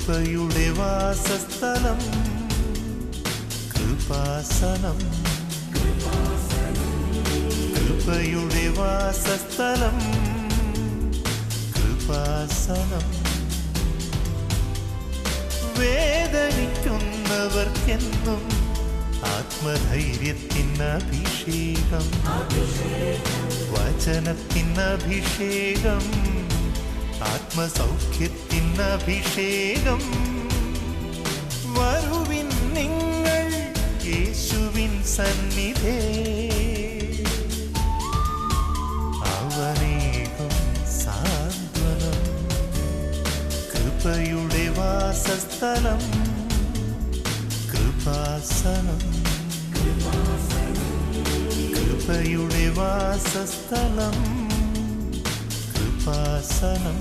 കൃപയുടെ വാസസ്ഥലം കൃപാസനം, കൃപയുടെ വാസസ്ഥലം കൃപാസനം. വേദനിക്കുന്നവർക്കെന്നും ആത്മധൈര്യത്തിനഭിഷേകം, വചനത്തിനഭിഷേകം, ആത്മസൗഖ്യത്തിനഭിഷേകം. വരുവിൻ നിങ്ങൾ യേശുവിൻ സന്നിധേ, അവനേകും സാന്ത്വനം. കൃപയുടെ വാസസ്ഥലം കൃപാസനം, കൃപയുടെ വാസസ്ഥലം കൃപാസനം.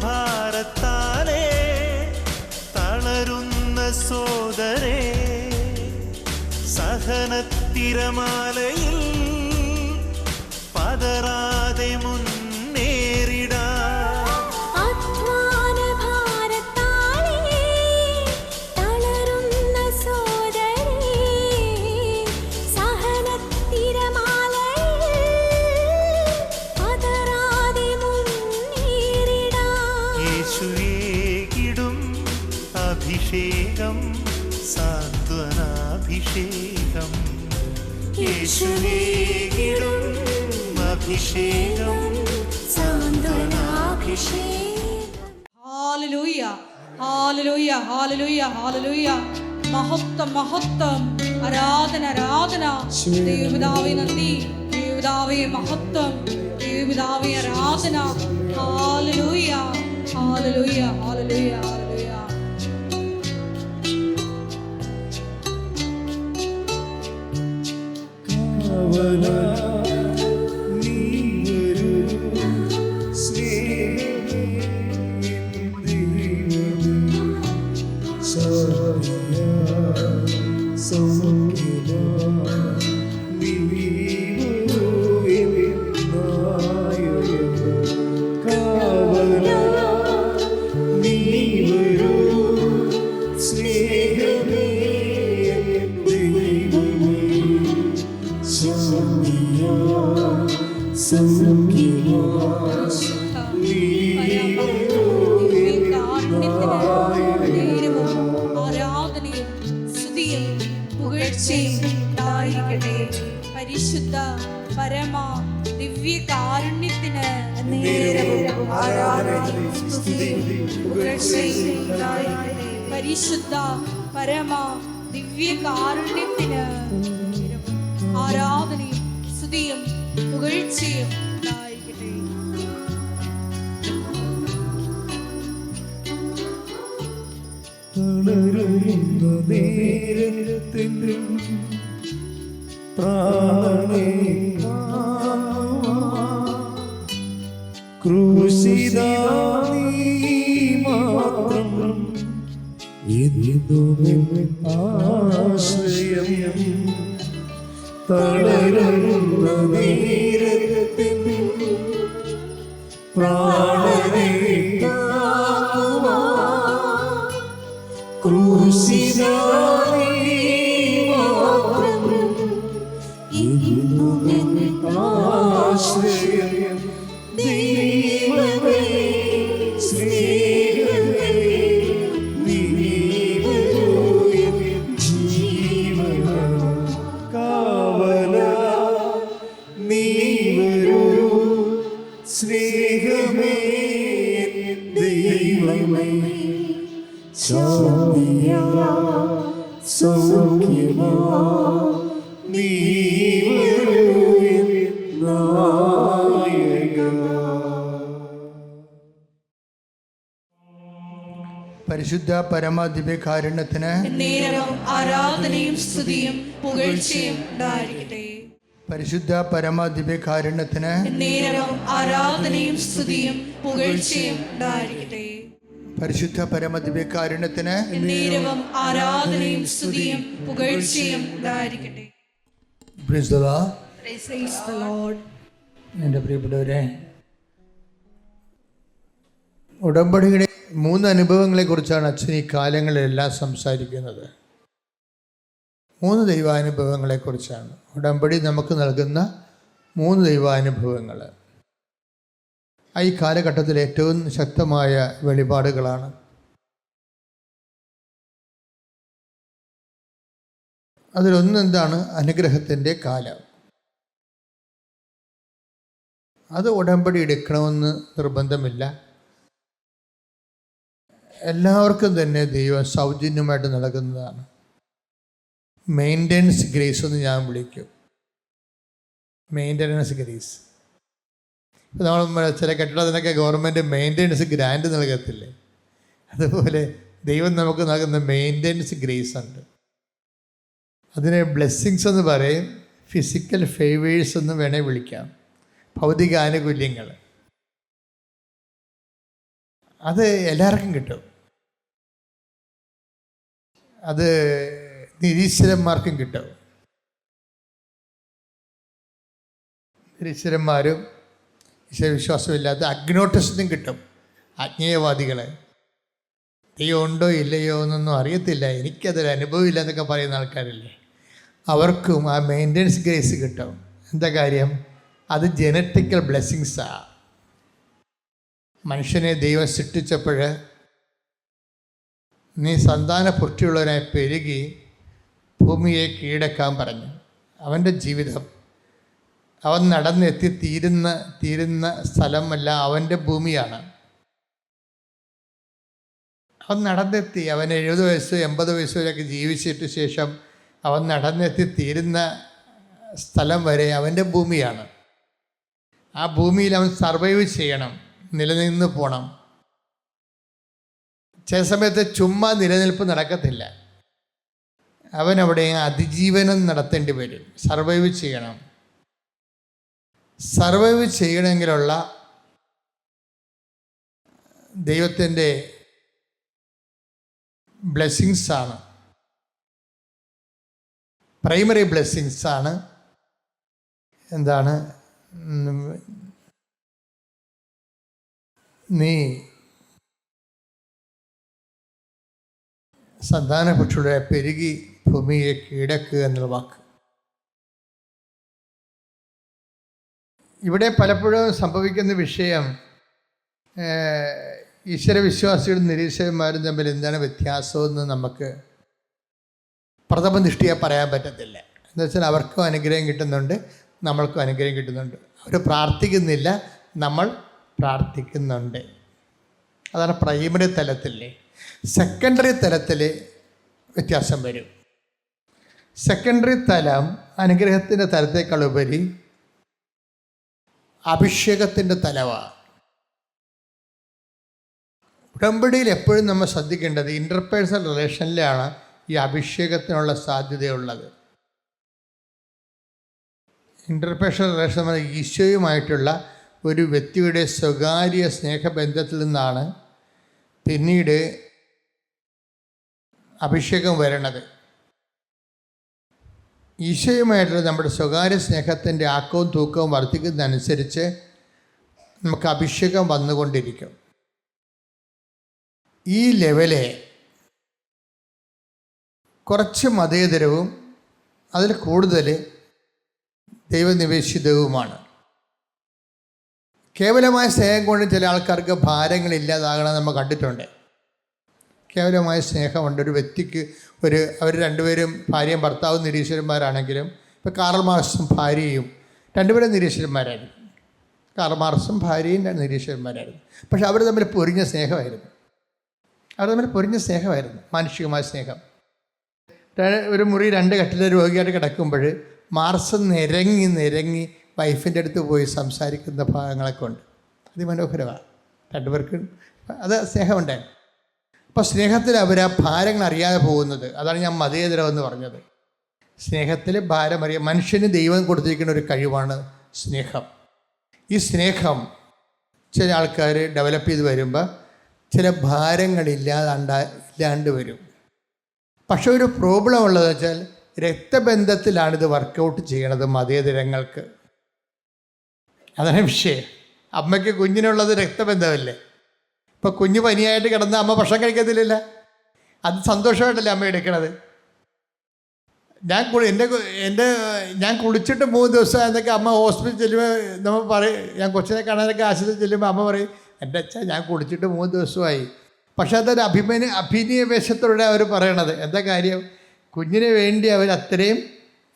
ഭാരത്താലേ തളരുന്ന സോദരേ, സഹനത്തിരമാലയിൽ പതറാതെ മുന്നേറിടാ. അഭിഷേകം സാന്ത്വനാഭിഷേകം, യേശുവേകിടും അഭിഷേകം സാന്ത്വനാഭിഷേകം. ഹല്ലേലൂയ, ഹല്ലേലൂയ, ഹല്ലേലൂയ, ഹല്ലേലൂയ. മഹത്വം, മഹത്വം, ആരാധന, ആരാധന. ദൈവപിതാവേ നന്ദി, ദൈവപിതാവേ മഹത്വം, ദൈവപിതാവേ ആരാധന. ഹല്ലേലൂയ, ഹല്ലേലൂയ, ഹല്ലേലൂയ, ഹല്ലേലൂയ. പരിശുദ്ധ പരമ ദിവ്യ കാരുണ്യത്തിന് പരിശുദ്ധ പരമ ദിവ്യ കാരുണ്യത്തിന് ആരാധനയും സ്തുതിയും പുകഴ്ചയും ഉണ്ടായിരിക്കട്ടെ. ക്രൂശിതാ നീ മാത്രം ആശ്രയം, തളരുന്ന നേരത്തിൽ പ്രാണനെ ക്രൂശിതാ നീ മാത്രം ആശ്രയം. ദൈവമേ സ്നേഹമേ നീ വരൂ ജീവന കാവല, നീ വരൂ സ്നേഹമേ ദൈവമേ. സൗഖ്യമാ നീ വരൂ നായക. പരിശുദ്ധ പരമദിവ്യകാരുണ്യത്തിന് നേരവും ആരാധനയും സ്തുതിയും പുകഴ്ചയും ഉണ്ടായിരിക്കട്ടെ. പരിശുദ്ധ പരമദിവ്യകാരുണ്യത്തിന് നേരവും ആരാധനയും സ്തുതിയും പുകഴ്ചയും ഉണ്ടായിരിക്കട്ടെ. പരിശുദ്ധ പരമദിവ്യകാരുണ്യത്തിന് നേരവും ആരാധനയും സ്തുതിയും പുകഴ്ചയും ഉണ്ടായിരിക്കട്ടെ. Praise the Lord. Praise the Lord. എൻ്റെ പ്രിയപ്പെട്ടവരെ, ഉടമ്പടിയുടെ 3 അനുഭവങ്ങളെക്കുറിച്ചാണ് അച്ഛൻ ഈ കാലങ്ങളിലെല്ലാം സംസാരിക്കുന്നത്. 3 ദൈവാനുഭവങ്ങളെക്കുറിച്ചാണ് ഉടമ്പടി നമുക്ക് നൽകുന്ന 3 ദൈവാനുഭവങ്ങൾ. ഈ കാലഘട്ടത്തിൽ ഏറ്റവും ശക്തമായ വെളിപാടുകളാണ്. അതിലൊന്നെന്താണ്? അനുഗ്രഹത്തിൻ്റെ കാലം. അത് ഉടമ്പടി എടുക്കണമെന്ന് നിർബന്ധമില്ല. എല്ലാവർക്കും തന്നെ ദൈവം സൗജന്യമായിട്ട് നൽകുന്നതാണ്. മെയിൻ്റനൻസ് ഗ്രേസ് എന്ന് ഞാൻ വിളിക്കും. Maintenance grace. ഇപ്പോൾ നമ്മൾ ചില കെട്ടിടത്തിനൊക്കെ ഗവൺമെൻറ് മെയിൻ്റനൻസ് ഗ്രാൻഡ് നൽകത്തില്ലേ? അതുപോലെ ദൈവം നമുക്ക് നൽകുന്ന മെയിൻ്റനൻസ് ഗ്രേസ് ഉണ്ട്. അതിനെ ബ്ലെസ്സിങ്സ് എന്ന് പറയും, ഫിസിക്കൽ ഫേവേഴ്സ് എന്ന് വേണേൽ വിളിക്കാം, ഭൗതിക ആനുകൂല്യങ്ങൾ. അത് എല്ലാവർക്കും കിട്ടും. അത് നിരീശ്വരന്മാർക്കും കിട്ടും. നിരീശ്വരന്മാരും ഈശ്വരവിശ്വാസമില്ലാത്ത അഗ്നോട്ടിസ്റ്റിനും കിട്ടും. അജ്ഞേയവാദികൾ ദൈവം ഉണ്ടോ ഇല്ലയോ എന്നൊന്നും അറിയത്തില്ല, എനിക്കതൊരു അനുഭവമില്ല എന്നൊക്കെ പറയുന്ന ആൾക്കാരില്ലേ, അവർക്കും ആ മെയിൻ്റനൻസ് ഗ്രേസ് കിട്ടും. എന്താ കാര്യം? അത് ജനറ്റിക്കൽ ബ്ലെസ്സിങ്സാണ്. മനുഷ്യനെ ദൈവം സൃഷ്ടിച്ചപ്പോൾ നീ സന്താന പുഷ്ടിയുള്ളവനായി പെരുകി ഭൂമിയെ കീഴടക്കാൻ പറഞ്ഞു. അവൻ്റെ ജീവിതം അവൻ നടന്നെത്തി തീരുന്ന സ്ഥലമല്ല, അവൻ്റെ ഭൂമിയാണ്. അവൻ നടന്നെത്തി, അവൻ 70 വയസ്സ് 80 വയസ്സ് വരെയൊക്കെ ജീവിച്ചിട്ട് ശേഷം അവൻ നടന്നെത്തി തീരുന്ന സ്ഥലം വരെ അവൻ്റെ ഭൂമിയാണ്. ആ ഭൂമിയിൽ അവൻ സർവൈവ് ചെയ്യണം, നിലനിന്ന് പോകണം. ചില സമയത്ത് ചുമ്മാ നിലനിൽപ്പ് നടക്കത്തില്ല. അവനവിടെ അതിജീവനം നടത്തേണ്ടി വരും. സർവൈവ് ചെയ്യണം. സർവൈവ് ചെയ്യണമെങ്കിലുള്ള ദൈവത്തിൻ്റെ ബ്ലെസ്സിങ്സാണ്, പ്രൈമറി ബ്ലെസ്സിങ്സാണ്. എന്താണ്? നീ സന്താനപുഷ്ടിയുടെ പെരുകി ഭൂമിയെ കീഴടക്കുക എന്നുള്ള വാക്ക്. ഇവിടെ പലപ്പോഴും സംഭവിക്കുന്ന വിഷയം, ഈശ്വരവിശ്വാസികളും നിരീശ്വരന്മാരും തമ്മിൽ എന്താണ് വ്യത്യാസമെന്ന് നമുക്ക് പ്രഥമ ദൃഷ്ടിയെ പറയാൻ പറ്റത്തില്ല. എന്ന് വെച്ചാൽ അവർക്കും അനുഗ്രഹം കിട്ടുന്നുണ്ട്, നമ്മൾക്കും അനുഗ്രഹം കിട്ടുന്നുണ്ട്. അവർ പ്രാർത്ഥിക്കുന്നില്ല, നമ്മൾ പ്രാർത്ഥിക്കുന്നുണ്ട്. അതാണ് പ്രൈമറി തലത്തിലെ. സെക്കൻഡറി തലത്തിൽ വ്യത്യാസം വരും. സെക്കൻഡറി തലം അനുഗ്രഹത്തിൻ്റെ തലത്തേക്കാളുപരി അഭിഷേകത്തിൻ്റെ തലമാണ്. ഉടമ്പടിയിൽ എപ്പോഴും നമ്മൾ ശ്രദ്ധിക്കേണ്ടത് ഇൻ്റർപേഴ്സണൽ റിലേഷനിലാണ് ഈ അഭിഷേകത്തിനുള്ള സാധ്യതയുള്ളത്. ഇൻ്റർപേഴ്സണൽ റിലേഷൻ എന്ന ഈശോയുമായിട്ടുള്ള ഒരു വ്യക്തിയുടെ സ്വകാര്യ സ്നേഹബന്ധത്തിൽ നിന്നാണ് പിന്നീട് അഭിഷേകം വരണത്. ഈശോയുമായിട്ടുള്ള നമ്മുടെ സ്വകാര്യ സ്നേഹത്തിൻ്റെ ആക്കവും തൂക്കവും വർദ്ധിക്കുന്നതനുസരിച്ച് നമുക്ക് അഭിഷേകം വന്നുകൊണ്ടിരിക്കും. ഈ ലെവലെ കുറച്ച് മതേതരവും അതിൽ കൂടുതൽ ദൈവനിവേശിതവുമാണ്. കേവലമായ സ്നേഹം കൊണ്ട് ചില ആൾക്കാർക്ക് ഭാരങ്ങളില്ലാതാകണം നമ്മൾ കണ്ടിട്ടുണ്ട്. കേവലമായ സ്നേഹമുണ്ട് ഒരു വ്യക്തിക്ക്. അവർ രണ്ടുപേരും ഭാര്യയും ഭർത്താവും നിരീശ്വരന്മാരാണെങ്കിലും, ഇപ്പോൾ കാറൽ മാർക്സും ഭാര്യയും രണ്ടുപേരും നിരീശ്വരന്മാരായിരുന്നു. കാറൽ മാർക്സും ഭാര്യയും നിരീശ്വരന്മാരായിരുന്നു. പക്ഷെ അവർ തമ്മിൽ പൊരിഞ്ഞ സ്നേഹമായിരുന്നു. മാനുഷികമായ സ്നേഹം. ഒരു മുറി 2 കട്ടിലെ രോഗിയായിട്ട് കിടക്കുമ്പോൾ മാർസ് നിരങ്ങി വൈഫിൻ്റെ അടുത്ത് പോയി സംസാരിക്കുന്ന ഭാഗങ്ങളൊക്കെ ഉണ്ട്. അതിമനോഹരമാണ്. രണ്ടുപേർക്കും അത് സ്നേഹമുണ്ടായിരുന്നു. അപ്പോൾ സ്നേഹത്തിൽ അവർ ആ ഭാരങ്ങൾ അറിയാതെ പോകുന്നത്. അതാണ് ഞാൻ മതേതരം എന്ന് പറഞ്ഞത്. സ്നേഹത്തിൽ ഭാരം അറിയാം. മനുഷ്യന് ദൈവം കൊടുത്തിരിക്കുന്ന ഒരു കഴിവാണ് സ്നേഹം. ഈ സ്നേഹം ചില ആൾക്കാർ ഡെവലപ്പ് ചെയ്ത് വരുമ്പോൾ ചില ഭാരങ്ങളില്ലാണ്ട് വരും. പക്ഷെ ഒരു പ്രോബ്ലം ഉള്ളതെന്ന് വെച്ചാൽ രക്തബന്ധത്തിലാണിത് വർക്കൗട്ട് ചെയ്യണത് മതേതരങ്ങൾക്ക്. അതാണ് വിഷയം. അമ്മയ്ക്ക് കുഞ്ഞിനുള്ളത് രക്തബന്ധമല്ലേ. ഇപ്പോൾ കുഞ്ഞ് പനിയായിട്ട് കിടന്ന് അമ്മ ഭക്ഷണം കഴിക്കത്തില്ല, അത് സന്തോഷമായിട്ടല്ലേ അമ്മ എടുക്കണത്. ഞാൻ കുളിച്ചിട്ട് 3 ദിവസം എന്നൊക്കെ അമ്മ ഹോസ്പിറ്റലിൽ ചെല്ലുമ്പോൾ നമ്മൾ പറയും, ഞാൻ കൊച്ചിനെ കാണാനൊക്കെ ആശുപത്രിയിൽ ചെല്ലുമ്പോൾ അമ്മ പറയും, എൻ്റെ അച്ഛാ ഞാൻ കുളിച്ചിട്ട് 3 ദിവസമായി. പക്ഷെ അതൊരു അഭിനയവേശത്തോടെ അവർ പറയണത്. എന്താ കാര്യം? കുഞ്ഞിന് വേണ്ടി അവർ അത്രയും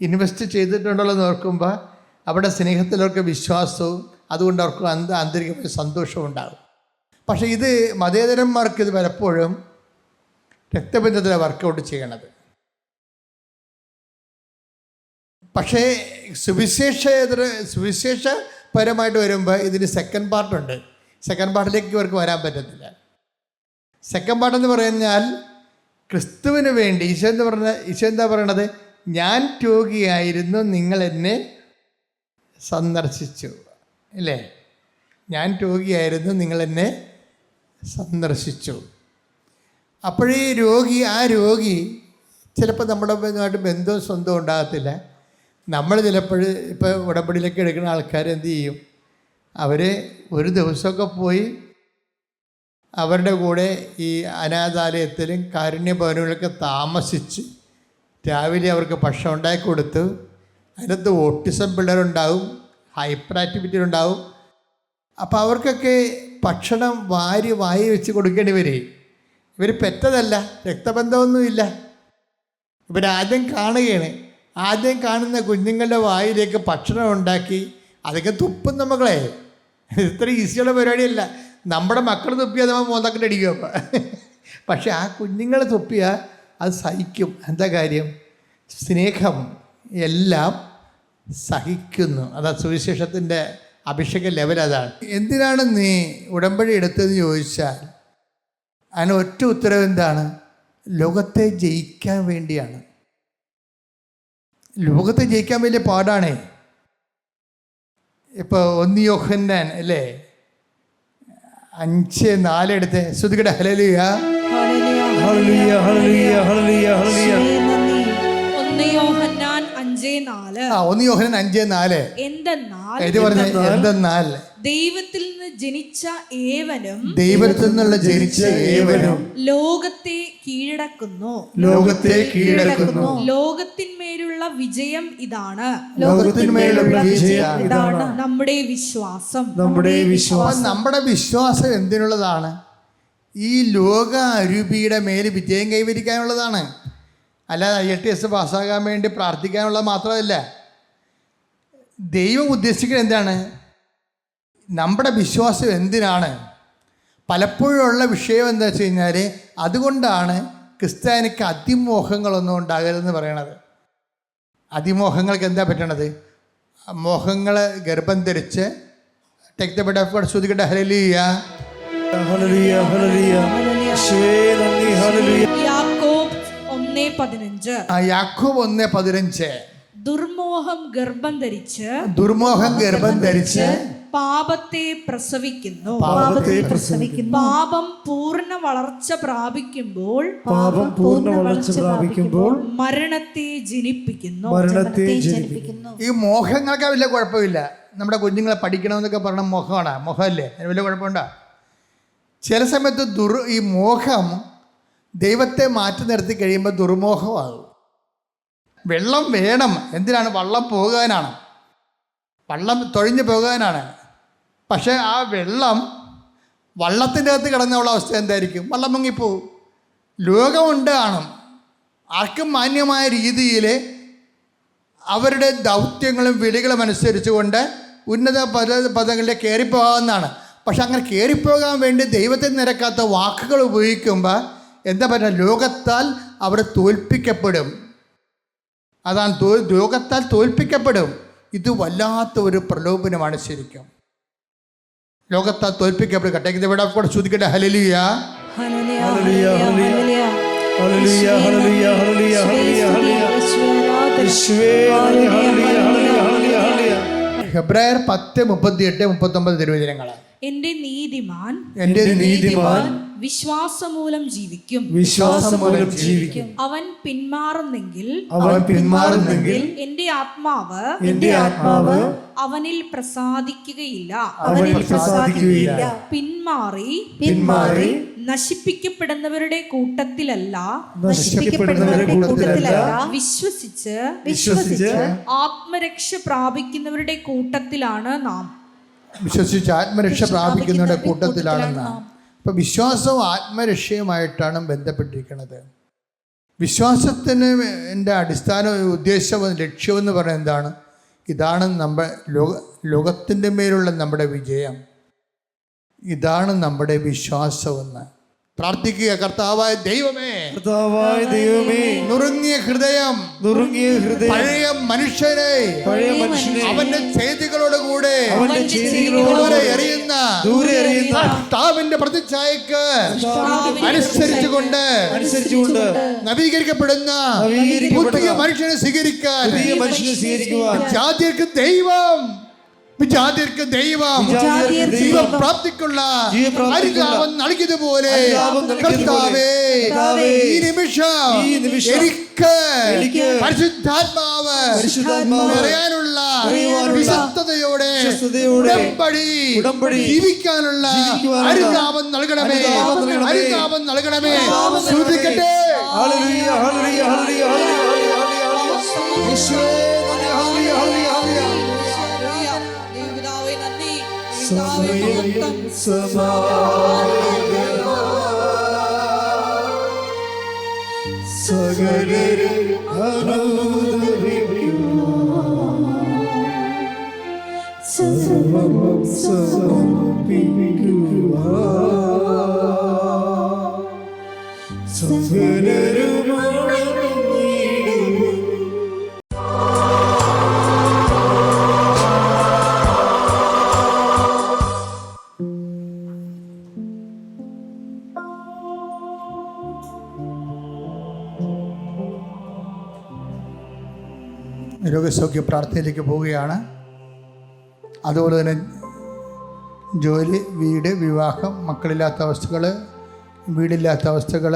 ഇൻവെസ്റ്റ് ചെയ്തിട്ടുണ്ടല്ലോ എന്ന് ഓർക്കുമ്പോൾ അവിടെ സ്നേഹത്തിലവർക്ക് വിശ്വാസവും അതുകൊണ്ട് അവർക്ക് ആന്തരികമായ സന്തോഷവും ഉണ്ടാകും. പക്ഷേ ഇത് മതേതരന്മാർക്ക് ഇത് പലപ്പോഴും രക്തബന്ധത്തിലാണ് വർക്കൗട്ട് ചെയ്യണത്. പക്ഷേ സുവിശേഷപരമായിട്ട് വരുമ്പോൾ ഇതിന് സെക്കൻഡ് പാർട്ടുണ്ട്. സെക്കൻഡ് പാർട്ടിലേക്ക് ഇവർക്ക് വരാൻ പറ്റത്തില്ല. സെക്കൻഡ് പാർട്ടെന്ന് പറഞ്ഞാൽ ക്രിസ്തുവിന് വേണ്ടി ഈശോ എന്താ പറയണത്? ഞാൻ രോഗിയായിരുന്നു, നിങ്ങൾ എന്നെ സന്ദർശിച്ചു, അല്ലേ? ഞാൻ രോഗിയായിരുന്നു, നിങ്ങൾ എന്നെ സന്ദർശിച്ചു. അപ്പോഴീ ആ രോഗി ചിലപ്പോൾ നമ്മുടെ ബന്ധവും സ്വന്തവും ഉണ്ടാകത്തില്ല. നമ്മൾ ചിലപ്പോൾ ഇപ്പോൾ ഉടമ്പടിയിലേക്ക് എടുക്കുന്ന ആൾക്കാർ എന്ത് ചെയ്യും? അവർ ഒരു ദിവസമൊക്കെ പോയി അവരുടെ കൂടെ ഈ അനാഥാലയത്തിലും കാരുണ്യഭവനുകളിലൊക്കെ താമസിച്ച് രാവിലെ അവർക്ക് ഭക്ഷണം ഉണ്ടാക്കി കൊടുത്ത്, അതിനകത്ത് ഓട്ടിസം പിള്ളേരുണ്ടാവും, ഹൈപ്പർ ആക്ടിവിറ്റി ഉണ്ടാവും. അപ്പോൾ അവർക്കൊക്കെ ഭക്ഷണം വായി വെച്ച് കൊടുക്കേണ്ടി വരും. ഇവർ പെറ്റതല്ല, രക്തബന്ധമൊന്നുമില്ല. ഇവരാദ്യം കാണുകയാണ്. ആദ്യം കാണുന്ന കുഞ്ഞുങ്ങളുടെ വായിലേക്ക് ഭക്ഷണം ഉണ്ടാക്കി അതൊക്കെ തുപ്പും നമ്മളെ. ഇത്ര ഈസിയുള്ള പരിപാടിയല്ല. നമ്മുടെ മക്കൾ തുപ്പിയാൽ നമ്മൾ മോന്തക്കിട്ട് അടിക്കും. അപ്പം പക്ഷെ ആ കുഞ്ഞുങ്ങൾ തുപ്പിയാൽ അത് സഹിക്കും. എന്താ കാര്യം? സ്നേഹം എല്ലാം സഹിക്കുന്നു. അതാ സുവിശേഷത്തിൻ്റെ അഭിഷേക ലെവൽ അതാണ്. എന്തിനാണ് നീ ഉടമ്പടി എടുത്തതെന്ന് ചോദിച്ചാൽ അതിന് ഒറ്റ ഉത്തരവ് എന്താണ്? ലോകത്തെ ജയിക്കാൻ വേണ്ടിയാണ്. ലോകത്തെ ജയിക്കാൻ വലിയ പാടാണേ. ഇപ്പോൾ 1 യോഹന്നാൻ അല്ലേ 5:4 എടുത്ത് ശ്രുതികട ഹല്ലേലൂയ ഹല്ലേലൂയ ഹല്ലേലൂയ ഹല്ലേലൂയ ഹല്ലേലൂയ. 1 യോഹന്നാൻ 5:4. 1 യോഹന്നാൻ 5:4 എന്തെന്നാൽ ദൈവത്തിൽ നിന്ന് ജനിച്ച ഏവനും ലോകത്തെ കീഴടക്കുന്നു. ലോകത്തിന്മേലുള്ള വിജയം ഇതാണ്. നമ്മുടെ വിശ്വാസം. നമ്മുടെ വിശ്വാസം എന്തിനുള്ളതാണ്? ഈ ലോക അരൂപിയുടെ മേൽ വിജയം കൈവരിക്കാനുള്ളതാണ്. അല്ലാതെ IELTS പാസ്സാകാൻ വേണ്ടി പ്രാർത്ഥിക്കാനുള്ളത് മാത്രമല്ല. ദൈവം ഉദ്ദേശിക്കുന്നത് എന്താണ്? നമ്മുടെ വിശ്വാസം എന്തിനാണ്? പലപ്പോഴുള്ള വിഷയം എന്താ വെച്ച് കഴിഞ്ഞാൽ അതുകൊണ്ടാണ് ക്രിസ്ത്യാനിക്ക് അതിമോഹങ്ങളൊന്നും ഉണ്ടാകരുതെന്ന് പറയണത്. അതിമോഹങ്ങൾക്ക് എന്താ പറ്റണത്? മോഹങ്ങൾ ഗർഭം ധരിച്ച് ശ്രുതികട്ടെ ഹല്ലേലൂയ ഹല്ലേലൂയ ഹല്ലേലൂയ. യാക്കോബ് 1:15. യാക്കോബ് 1:15 ദുർമോഹം ഗർഭം ധരിച്ച് പാപത്തെ പ്രസവിക്കുന്നു. പാപം പൂർണ്ണ വളർച്ച പ്രാപിക്കുമ്പോൾ മരണത്തെ ജനിപ്പിക്കുന്നു. ഈ മോഹങ്ങൾക്ക് വലിയ കുഴപ്പമില്ല. നമ്മുടെ കുഞ്ഞുങ്ങളെ പഠിക്കണമെന്നൊക്കെ പറഞ്ഞ മോഹമാണ്, മോഹമല്ലേ? അതിന് വലിയ കുഴപ്പമുണ്ടോ? ചില സമയത്ത് ഈ മോഹം ദൈവത്തെ മാറ്റി നിർത്തി കഴിയുമ്പോൾ ദുർമോഹമാകും. വെള്ളം വേണം. എന്തിനാണ്? വള്ളം പോകാനാണ്, വള്ളം തൊഴിഞ്ഞു പോകാനാണ്. പക്ഷേ ആ വെള്ളം വള്ളത്തിൻ്റെ അകത്ത് കിടന്നുള്ള അവസ്ഥ എന്തായിരിക്കും? വള്ളം മുങ്ങിപ്പോവും. ലോകമുണ്ട് കാണും. ആർക്കും മാന്യമായ രീതിയിൽ അവരുടെ ദൗത്യങ്ങളും വിളികളും അനുസരിച്ചുകൊണ്ട് ഉന്നത പദങ്ങളിലേക്ക് കയറിപ്പോകാവുന്നതാണ്. പക്ഷെ അങ്ങനെ കയറിപ്പോകാൻ വേണ്ടി ദൈവത്തെ നിരക്കാത്ത വാക്കുകൾ ഉപയോഗിക്കുമ്പോൾ എന്താ പറയുക? ലോകത്താൽ അവർ തോൽപ്പിക്കപ്പെടും. അതാണ് ലോകത്താൽ തോൽപ്പിക്കപ്പെടും. ഇത് വല്ലാത്ത ഒരു പ്രലോഭനമാണ് ശരിക്കും. ലോകത്താൽ തോൽപ്പിക്കപ്പെടും. കട്ടേക്ക് ഇവിടെ ശ്രുതിക്കട്ടെ ഹല്ലേലൂയ ഹല്ലേലൂയ ഹല്ലേലൂയ ഹല്ലേലൂയ ഹല്ലേലൂയ ഹല്ലേലൂയ ഹല്ലേലൂയ യേശുവേ നന്ദി ഹല്ലേലൂയ ഹല്ലേലൂയ ഹല്ലേലൂയ ഹെബ്രായർ 10:38-39 തിരുവചനങ്ങൾ. എന്റെ നീതിമാൻ വിശ്വാസമൂലം ജീവിക്കും. വിശ്വാസമൂലം ജീവിക്കും. അവൻ പിന്മാറുന്നെങ്കിൽ എന്റെ ആത്മാവ് അവനിൽ പ്രസാദിക്കുകയില്ല. പിന്മാറി നശിപ്പിക്കപ്പെടുന്നവരുടെ കൂട്ടത്തിലല്ല, വിശ്വസിച്ച് ആത്മരക്ഷ പ്രാപിക്കുന്നവരുടെ കൂട്ടത്തിലാണ് നാം. വിശ്വസിച്ച് ആത്മരക്ഷ പ്രാപിക്കുന്നവരുടെ കൂട്ടത്തിലാണ് നാം. ഇപ്പം വിശ്വാസവും ആത്മരക്ഷയുമായിട്ടാണ് ബന്ധപ്പെട്ടിരിക്കുന്നത്. വിശ്വാസത്തിന് എൻ്റെ അടിസ്ഥാന ഉദ്ദേശവും ലക്ഷ്യമെന്ന് പറയുന്നത് എന്താണ്? ഇതാണ് നമ്മുടെ ലോകത്തിൻ്റെ മേലുള്ള നമ്മുടെ വിജയം. ഇതാണ് നമ്മുടെ വിശ്വാസമെന്ന് പ്രാർത്ഥിക്കുക. കർത്താവായ ദൈവമേ, നുറുങ്ങിയ ഹൃദയം പഴയ മനുഷ്യനെ അവന്റെ ചെയ്തികളോടുകൂടെ ദൂരെ എറിയുന്ന കർത്താവിന്റെ പ്രതിച്ഛായക്ക് അനുസരിച്ചുകൊണ്ട് നവീകരിക്കപ്പെടുന്ന പുതിയ മനുഷ്യനെ സ്വീകരിക്കാൻ ജാതിയർക്ക് ദൈവം ജീവപ്രാപ്തിക്കുള്ള അനുഗ്രഹം നൽകിയതുപോലെ കർത്താവേ, ഈ നിമിഷം എനിക്ക് പരിശുദ്ധാത്മാവ് നിറയാനുള്ള വിശുദ്ധതയോടെ ഉടമ്പടി ജീവിക്കാനുള്ള അനുഗ്രഹം നൽകണമേ. ശ്രദ്ധിക്കട്ടെ. രോഗസൗഖ്യ പ്രാർത്ഥനയിലേക്ക് പോവുകയാണ്. അതുപോലെ തന്നെ ജോലി, വീട്, വിവാഹം, മക്കളില്ലാത്ത അവസ്ഥകൾ, വീടില്ലാത്ത അവസ്ഥകൾ,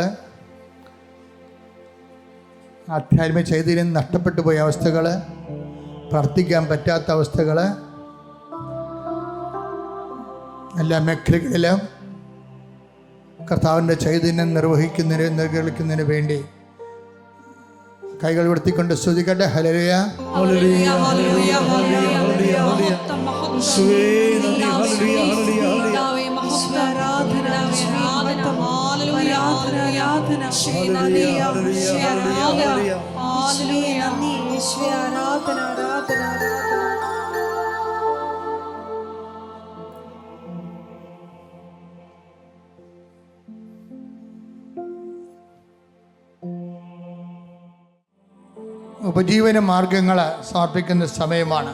ആധ്യാത്മിക ചൈതന്യം നഷ്ടപ്പെട്ടു പോയ അവസ്ഥകൾ, പ്രാർത്ഥിക്കാൻ പറ്റാത്ത അവസ്ഥകൾ, എല്ലാ മേഖലകളിലും കർത്താവിൻ്റെ ചൈതന്യം നിർവഹിക്കുന്നതിന് വേണ്ടി കൈകൾ ഉയർത്തിക്കൊണ്ട് സ്തുതിക്കട്ടെ. ഹല്ലേലൂയ ഹല്ലേലൂയ ഹല്ലേലൂയ ഹല്ലേലൂയ ഹല്ലേലൂയ യേശുവേ നന്ദി ഹല്ലേലൂയ ഹല്ലേലൂയ ഉപജീവന മാർഗങ്ങൾ സമർപ്പിക്കുന്ന സമയമാണ്.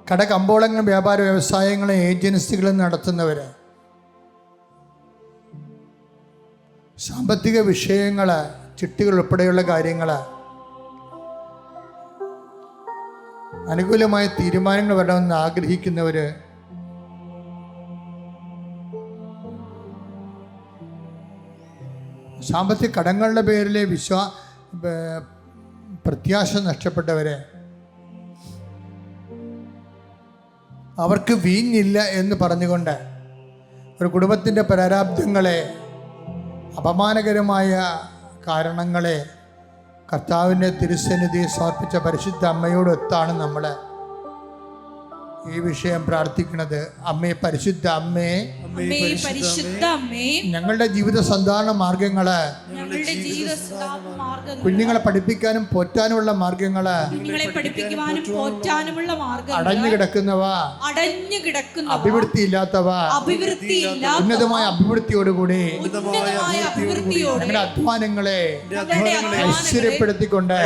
കടകമ്പോളങ്ങൾ, വ്യാപാര വ്യവസായങ്ങളും ഏജൻസികളും നടത്തുന്നവർ, സാമ്പത്തിക വിഷയങ്ങൾ, ചിട്ടികൾ ഉൾപ്പെടെയുള്ള കാര്യങ്ങൾ, അനുകൂലമായ തീരുമാനങ്ങൾ വരണമെന്ന് ആഗ്രഹിക്കുന്നവർ, സാമ്പത്തിക കടങ്ങളുടെ പേരിലെ പ്രത്യാശ നഷ്ടപ്പെട്ടവരെ, അവർക്ക് വീഞ്ഞില്ല എന്ന് പറഞ്ഞുകൊണ്ട് ഒരു കുടുംബത്തിൻ്റെ പ്രാരാബ്ധങ്ങളെ, അപമാനകരമായ കാരണങ്ങളെ കർത്താവിൻ്റെ തിരുസന്നിധിയെ സമർപ്പിച്ച പരിശുദ്ധ അമ്മയോടൊത്താണ് നമ്മൾ ഈ വിഷയം പ്രാർത്ഥിക്കുന്നത്. അമ്മേ, പരിശുദ്ധ അമ്മേ, ഞങ്ങളുടെ ജീവിത സന്ധാരണ മാർഗങ്ങള്, കുഞ്ഞുങ്ങളെ പഠിപ്പിക്കാനും പോറ്റാനുമുള്ള മാർഗങ്ങള്, അടഞ്ഞു കിടക്കുന്നവ, അഭിവൃദ്ധി ഇല്ലാത്തവ, ഉന്നതമായ അഭിവൃദ്ധിയോടുകൂടി ഞങ്ങളുടെ അധ്വാനങ്ങളെ ഐശ്വര്യപ്പെടുത്തിക്കൊണ്ട്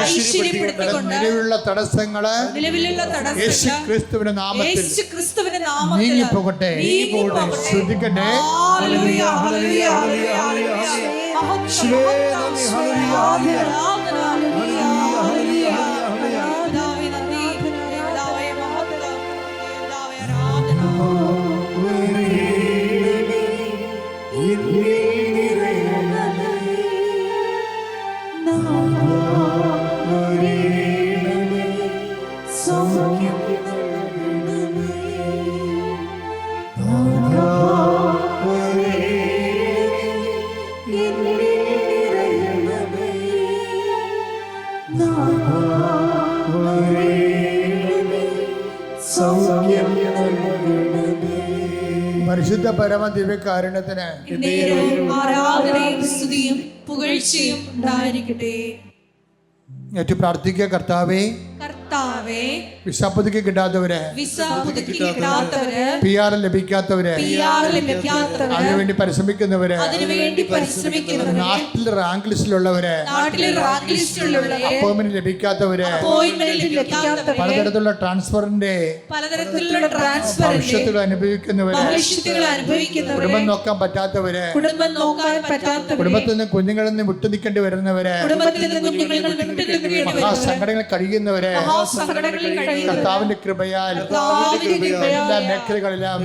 നിലവിലുള്ള തടസ്സങ്ങള് യേശു ക്രിസ്തുവിന്റെ നാമത്തിൽ യേശു ക്രിസ്തുവിന്റെ നാമത്തിൽ നീങ്ങിപ്പോകട്ടെ. ശ്രദ്ധിക്കട്ടെ. ഹല്ലേലൂയ, ഹല്ലേലൂയ, ഹല്ലേലൂയ, ഹല്ലേലൂയ. യേശുവേ നന്ദി, ഹല്ലേലൂയ, ഹല്ലേലൂയ. പിതാവേ നന്ദി, പിതാവേ മഹത്വം, പിതാവേ ആരാധന. പരിശുദ്ധ പരമ ദിവ്യകാരുണ്യത്തിന് എന്നേരവും ആരാധനയും സ്തുതിയും പുകഴ്ചയും ഉണ്ടായിരിക്കട്ടെ. ഏറ്റു പ്രാർത്ഥിക്കുക. കർത്താവേ, കർത്താവേ, വിസ പുതുക്കി കിട്ടാത്തവര്, വിസ പുതുക്കി കിട്ടാത്തവര്, PR ലഭിക്കാത്തവര്, അതിനുവേണ്ടി പരിശ്രമിക്കുന്നവര്, നാട്ടിൽ റാങ്ക് ലിസ്റ്റിലുള്ളവര്, അപ്പോയിന്റ്മെന്റ് ലഭിക്കാത്തവര്, പലതരത്തിലുള്ള ട്രാൻസ്ഫറിന്റെ ഭവിഷ്യത്തുകൾ അനുഭവിക്കുന്നവര്, കുടുംബം നോക്കാൻ പറ്റാത്തവര്, കുടുംബത്തിൽ നിന്ന് കുഞ്ഞുങ്ങളിൽ നിന്ന് വിട്ടു നിൽക്കേണ്ടി വരുന്നവര്, മഹാസങ്കടങ്ങൾ കഴിയുന്നവര്, കർത്താവിന്റെ കൃപയാൽ എല്ലാ മേഖലകളിലും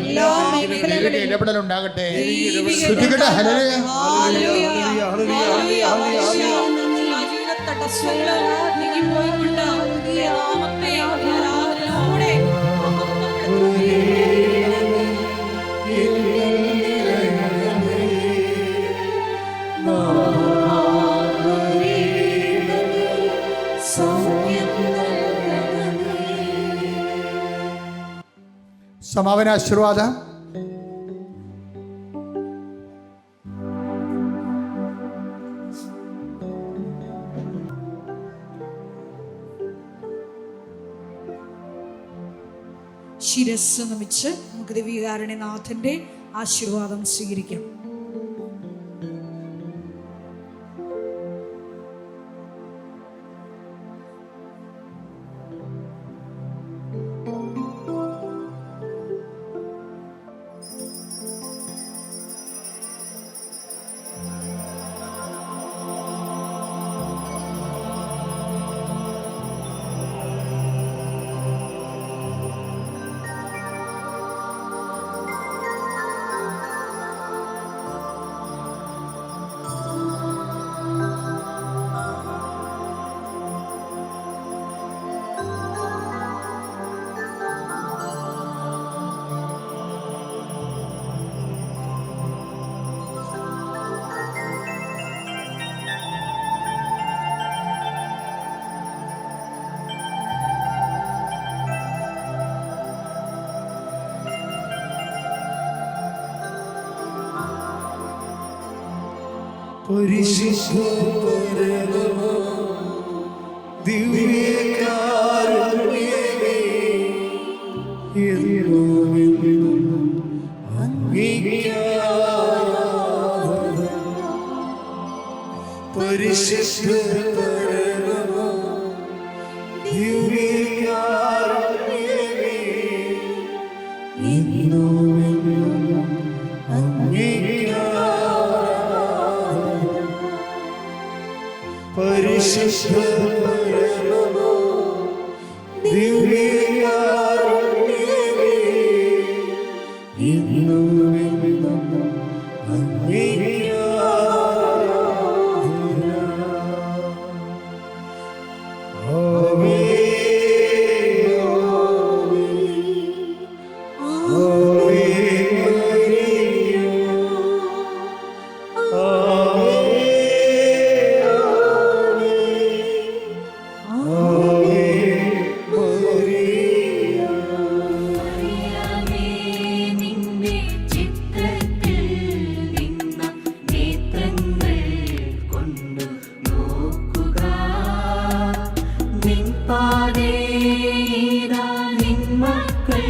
ഇടപെടൽ ഉണ്ടാകട്ടെ. ശ്രുതികട്ടെ. സമാപന ആശീർവാദം. ശിരസ് നമിച്ച് നമുക്ക് ദിവ്യകാരുണ്യനാഥന്റെ ആശീർവാദം സ്വീകരിക്കാം. പരിശുദ്ധ ദിവ്യകാരുണ്യമേ, എന്നും അങ്ങേയ്ക്കാരാധന. പരിശുദ്ധ ദിവ്യകാരുണ്യമേ, എന്നും പരിശുദ്ധ ദിവ്യകാരുണ്യമേ, എന്നും അങ്ങേയ്ക്കാരാധന. ആമേൻ, നിൻ പാതേ നിൻ മക്കൾ